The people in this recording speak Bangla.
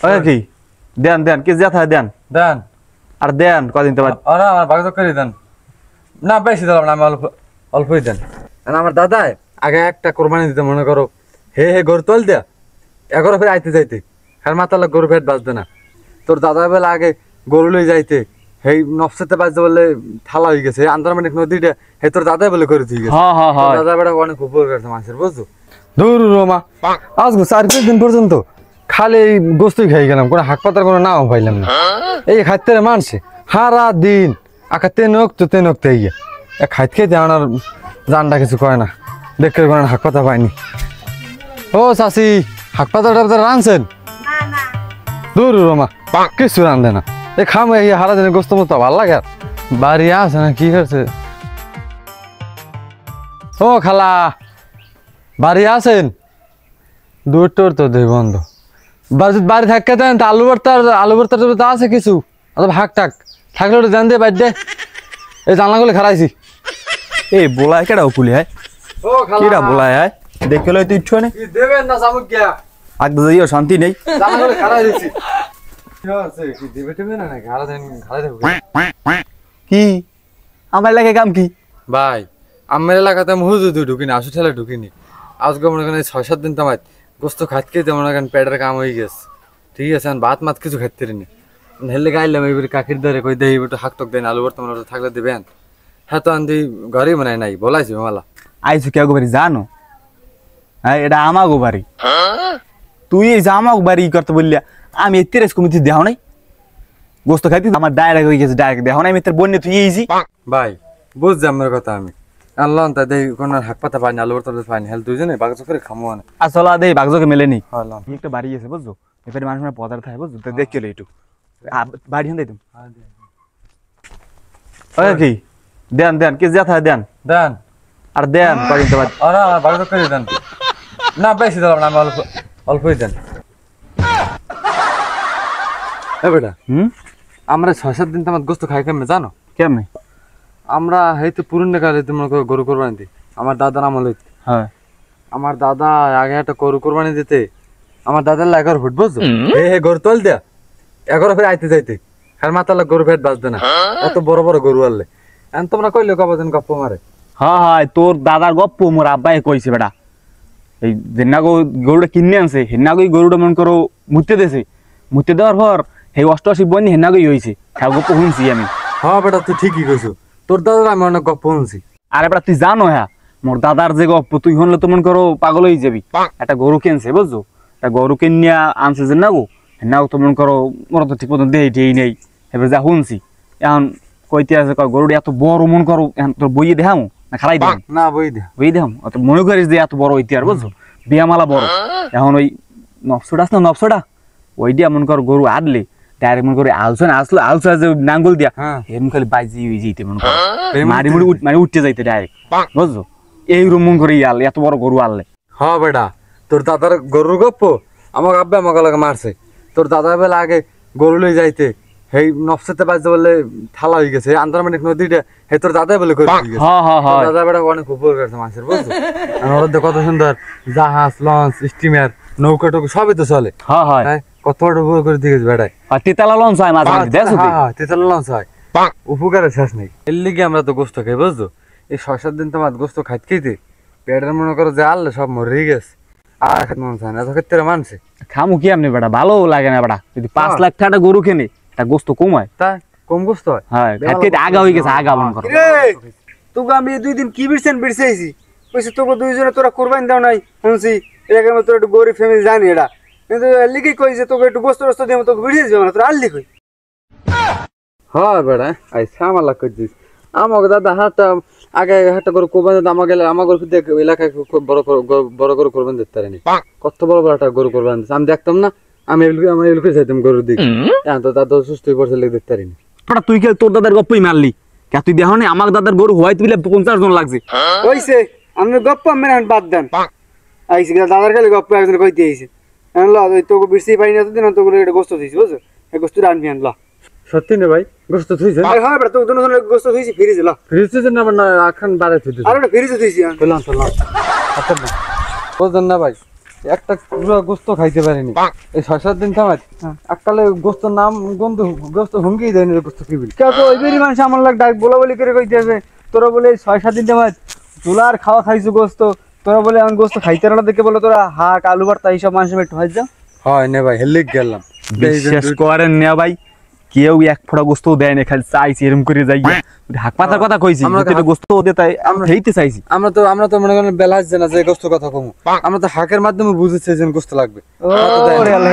ওকে কি দেন দেন কি যা থাকে দেন দেন আর দেন কদিন তো বাদ আরে আমার ভাগ করে দেন না বেশি দিলাম না আমি অল্পই দেন আমার দাদা আগে একটা কোরবানি দিতে মনে করো হে হে গরু তোল দেয়া 11 ফের আইতে যাইতে আর মাতালা গরু ফেট বাঁচবে না তোর দাদা বেলা আগে গরু লই যাইতে হেই নফসেতে বাজতে বলে ঠালা হয়ে গেছে আন্দারমানিক নদীটা হে তোর দাদা বলে করে দিয়ে গেছে হ্যাঁ হ্যাঁ হ্যাঁ দাদা বেটা অনেক উপকার করছে মানুষের বুঝছো দূর রোমা আজকে 4-5 দিন পর্যন্ত খালি এই গোস্তই খাই গেলাম কোনো হাক পাতার কোনো নাও পাইলাম না এই খাইতে মানছে সারা দিন আকা তেনক এই খাইতে খাইতে আমার জানটা কিছু কয় না দেখতে কোনো হাক পাতা পাইনি ও চাষি হাক পাতাটা রানছেন দূর রোমা কিছু রান্ধে না এই খাম এই হারা দিনে গোস্ত মতো ভাল লাগে আর বাড়ি আছে না কি করছে ও খালা বাড়ি আছেন দূর তোর তো দেই বন্ধ বাড়ি থাকতে দেন আলু ভর্তা আছে কিছু ভাগ টাক থাকলে ওটা জান দিয়ে বাদ দে এই জানলাগুলো খারাইছি এই বলায় কেডা কুলি হয় ও খালা কিরা বলায় হয় দেখে লই তুই ইচ্ছো নে কি দেবেন না সামুক গিয়া আগদা যাইও শান্তি নেই জানলাগুলো খারাই দিছি কি আছে কি দেবে না না খারাই দেব কি আমার লাগে কাম কি ভাই আমার এলাকাতে আমি হুজুর ঢুকিনি আসু ঠেলে ঢুকিনি আজকে মনে করেন 6-7 দিন তোমার গোস্ত খাইতে তেমন করেন পেটের কাম হয়ে গেছে ঠিক আছে আমি ভাত মাত কিছু খাইতে নি হেলে গাইলাম এইবারে কাকির ধরে কই দেই একটু হাক টক দেন আলু ভর্তা মনে থাকলে দেবেন হ্যাঁ তো আন্দি ঘরে বানাই নাই বলাইছি মালা আইছো কে গোবারি জানো হ্যাঁ এটা আমাগো বাড়ি তুই এই যে আমাগো বাড়ি করতে বললিয়া আমি এত্তিরেস কমিটি দেও নাই গোস্ত খাইতে আমার ডাইরেক্ট হয়ে গেছে ডাইরেক্ট দেও নাই আমি তোর বন্যে তুই এইছি ভাই বুঝছি আমার কথা আমি আনলাম তা দেই কোন হাক পাতা পাইনি আলু ভর্তা পাইনি হেল দুইজনে বাগজ করে খামো না আসলে দেই বাগজকে মেলেনি হলাম একটা বাড়ি আছে বুঝছো এবারে মানুষ পদার থাকে বুঝছো তো দেখ কেলে একটু বাড়ি হন দেই তুমি ওকে কি দেন দেন কি যা থাকে দেন দেন আর দেন কদিন তো বাদ আরে আমার বাগজ করে দেন না বেশি দিলাম না আমি অল্পই দেন এ বেটা আমরা 6-7 দিন তোমার গোস্ত খাই কেমনে জানো কেমনে আমরা হয়তো পুরনো কালে তোমরা গরু কোরবানি দিই আমার দাদার আমলে হ্যাঁ আমার দাদা আগে একটা গরু কোরবানি দিতে আমার দাদার 11 ফুট বুঝছো হে গরু তোল দেয়া 11 ফের আইতে যাইতে আর মাতালা গরু ফেট বাঁচবে না এত বড় বড় গরু আনলে এখন তোমরা কইলে কবদিন গপ্প মারে হ্যাঁ হ্যাঁ তোর দাদার গপ্প মোর আব্বাই কইছে বেটা এই যেনাগো গরুটা কিনে আনছে হেনাগোই গরুটা মন করো মুতে দেছে মুতে দেওয়ার পর এই 88 বন্যি হেনাগোই হইছে হ্যাঁ গপ্প শুনছি আমি হ্যাঁ বেটা তুই ঠিকই কইছো তোর দাদার আমি অনেক গপ্প শুনছি আরে বেটা তুই জানো হ্যাঁ মোর দাদার যে গপ্প তুই হনলে তো মন করো পাগল হয়ে যাবি একটা গরু কিনছে বুঝছো একটা গরু কিনিয়া আনছে যে নাগো হেনাগো তো মন করো মোর তো ঠিক মতন দেই নেই এবার যা শুনছি এখন কইতে আছে গরুটা এত বড় মন করো এখন তোর বইয়ে দেখামো না খালাই দেখাম না বই দেখাম অত মনে করিস যে এত বড় ইতিহাস বুঝছো বিয়ামালা বড় এখন ওই নকশটা আছে না নকশটা ওই দিয়া মন কর গরু আদলে ডাইরেক্ট মন করে আলসা যে নাঙ্গল দিয়া এরকম খালি বাইজি হয়ে যেতে মন করে মারি মুড়ি মানে উঠতে যাইতে ডাইরেক্ট বুঝছো এইরকম মন করে আল এত বড় গরু আনলে হ্যাঁ বেটা তোর দাদার গরুর গপ্প আমার আব্বা আমাকে লাগে মারছে তোর দাদা বেলা আগে গরু লই যাইতে হেই নফসেতে বাজতে বলে ঠালা হয়ে গেছে আন্দারমানিক নদীটা হে তোর দাদা বলে করে দিয়ে গেছে দাদা বেটা অনেক উপকার করছে মানুষের বুঝছো ওদের কত সুন্দর জাহাজ লঞ্চ স্টিমার নৌকা টৌকা সবই তো চলে হ্যাঁ কত বড় উপকার করে দিয়ে গেছে বেটায় তেতালা লঞ্চ হয় মাঝে মাঝে দেখছো হ্যাঁ তেতালা লঞ্চ হয় উপকারের শেষ নেই এর লিগে আমরা তো গোস্ত খাই বুঝছো এই 6-7 দিন তোমার গোস্ত খাইতে পেটের মনে করো যে আনলে সব মরে গেছে আর খাত মন চায় না তো ক্ষেত্রে মানছে খামু কি আপনি বেটা ভালো লাগে না বেটা যদি 5 লাখ টাকা গরু কেনে তা গোস্ত কমায় তাই কম গোস্ত হয় হ্যাঁ খাইতে আগা হয়ে গেছে আগা মন করো তোকে আমি 2 দিন কি বিরছেছি কইছি তোকে দুইজনে তোরা কোরবানি দাও নাই শুনছি এরকম তোর একটু গরিব ফ্যামিলি জানি এটা কিন্তু লিখি কই যে তোকে একটু গোস্ত রস্ত দিয়ে তোকে বিরছেছি না তোরা আল্লি কই হ্যাঁ বেটা আই সামালা করছিস আমাকে দাদা হাতটা আগে হাতটা করে কোরবানি দিতে আমাকে আমার গরু এলাকায় বড় গরু কোরবানি দিতে পারেনি কত বড় বড় একটা গরু কোরবানি দিচ্ছে আমি দেখতাম না আমি এলুকে চাইতাম গরুর দিকে এখন তো দাদা সুস্থ হয়ে পড়ছে দেখতে পারিনি তুই কে তোর দাদার গপ্পই মারলি কে তুই দেখো না আমার দাদার গরু হয়তো বিলে 50 জন লাগছে কইছে আমি গপ্প মেরে বাদ দেন আইছি দাদার খালি গপ্প একজন কইতে আইছে ল তোকে বিরছি পাই না তো দিন তোকে এটা গোস্ত দিছি বুঝছো এই গোস্ত আনবি আন ল সত্যি না ভাই গোস্ত থইছে হ্যাঁ বেটা তো দুজনের গোস্ত থইছি ফ্রিজে ল ফ্রিজে না না এখন বারে থইছে আর ওটা ফ্রিজে থইছি বললাম চললাম আচ্ছা না বুঝছেন না ভাই একটা পুরো গোস্ত খাইতে পারিনি এই 6-7 দিন থামাই এককালে গোস্ত নাম গন্ধ গোস্ত হুমকি দেয়নি গোস্ত কি বলি কেউ ওই বেরি মানুষ আমার লাগ ডাক বলা বলি করে কইতেছে তোরা বলে 6-7 দিন যাবাত তুলার খাওয়া খাইছো গোস্ত তোরা বলে আমি গোস্ত খাইতে না দেখে বলে তোরা হাক আলু ভর্তা এইসব মানুষের একটু হয় যা হয় নে ভাই হেলিক গেলাম বিশ্বাস করেন না ভাই কেউ এক ফোঁটা গোস্ত দেয় না খালি চাইছি এরকম করে যাই হাক পাতার কথা কইছি গোস্ত ওদের তাই আমরা হেইতে চাইছি আমরা তো মনে করেন বেলা আসছে না যে গোস্ত কথা কমু আমরা তো হাকের মাধ্যমে বুঝেছি যে গোস্ত লাগবে ওরে আল্লাহ